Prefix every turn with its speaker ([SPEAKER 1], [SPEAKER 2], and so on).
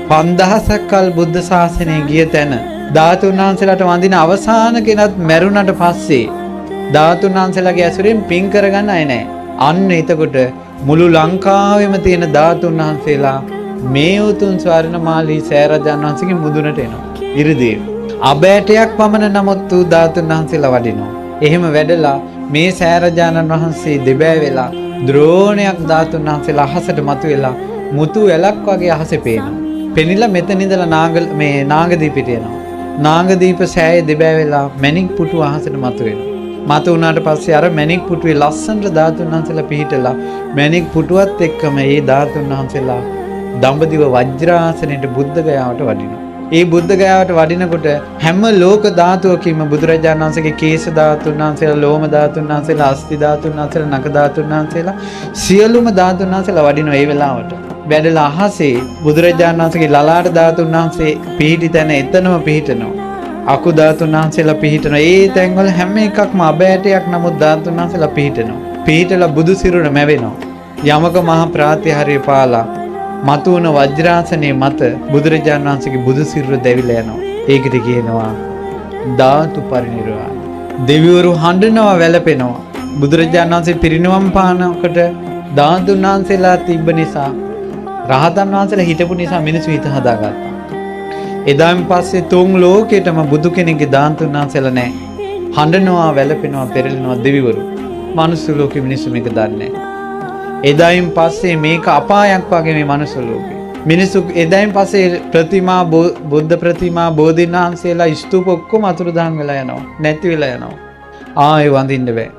[SPEAKER 1] 5000ක් කල් බුද්ධ ශාසනය ගිය තැන ධාතුන් වහන්සේලාට වඳින අවසාන කෙනත් මැරුණට පස්සේ ධාතුන් වහන්සේලාගේ ඇසුරෙන් පින් කරගන්න අය නැහැ. අන්න එතකොට මුළු ලංකාවෙම තියෙන ධාතුන් වහන්සේලා මේ උතුම් ස්වර්ණමාලී සෑරජාණන් වහන්සේගේ මුදුනට එනවා. ඉරිදීව. අබෑටයක් පමණ නමුත් තු ධාතුන් වහන්සේලා වඩිනවා. එහෙම වැඩලා මේ සෑරජාණන් වහන්සේ දෙබෑ වෙලා ද්‍රෝණයක් ධාතුන් වහන්සේලා අහසට මතුවෙලා මුතු වැලක් වගේ අහසේ පේනවා. පෙනිලා මෙතන ඉඳලා නාගදීපිට එනවා. නාගදීප සෑයේ දෙබෑ වෙලා මැණික් පුටු අහසට මතුවෙනවා. මතු වුණාට පස්සේ අර මැණික් පුටුවේ ලස්සනට ධාතුන් වහන්සේලා පිහිටලා මැණික් පුටුවත් එක්කම මේ ධාතුන් වහන්සේලා දඹදිව වජ්‍රාසනයේ බුද්ධ ගයාවට වඩිනවා. ඒ බුද්ධ ගයාවට වඩිනකොට හැම ලෝක ධාතුවකින්ම බුදුරජාණන් වහන්සේගේ කේශ ධාතුන් වහන්සේලා, ලෝම ධාතුන් වහන්සේලා, අස්ථි ධාතුන් වහන්සේලා, නඛ ධාතුන් වහන්සේලා සියලුම ධාතුන් වහන්සේලා වඩිනවා ඒ වෙලාවට. වැඩලා අහසේ බුදුරජාණන් වහන්සේගේ ලලාට ධාතුන් වහන්සේ පිහිටි තැන එතනම පිහිටනවා. අකු ධාතුන් වහන්සේලා පිහිටනවා. ඒ තැන්වල හැම එකක්ම අබෑටයක් නමුත් ධාතුන් වහන්සේලා පිහිටනවා. පිහිටලා බුදු සිරුර මැවෙනවා. යමක මහ ප්‍රාතිහාර්ය පාලා මතුවන වජ්‍රාසනයේ මත බුදුරජාණන් වහන්සේගේ බුදු සිරුර දැවිලා යනවා. ඒකට කියනවා ධාතු පරිනිර්වාණ. දෙවිවරු හඬනවා, වැළපෙනවා. බුදුරජාණන් වහන්සේ පිරිනිවන් පානකොට ධාතුන් වහන්සේලා තිබ්බ නිසා, රහතන් වහන්සේලා හිටපු නිසා මිනිස්සු හිත හදාගත්තා. එදායින් පස්සේ තුන් ලෝකෙටම බුදු කෙනෙක්ගේ ධාතුන් වහන්සේලා නැහැ. හඬනවා, වැළපෙනවා, පෙරලෙනවා දෙවිවරු. මනුස්ස ලෝකෙ මිනිස්සු මේක දන්නේ නැහැ. එදායින් පස්සේ මේක අපායක් වගේ මේ මනුස්ස ලෝකේ. මිනිස්සු එදායින් පස්සේ ප්‍රතිමා, බුද්ධ ප්‍රතිමා, බෝධීන් වහන්සේලා ස්තූප ඔක්කොම අතුරුදහන් වෙලා යනවා. නැති වෙලා යනවා. ආයෙ වඳින්න බෑ.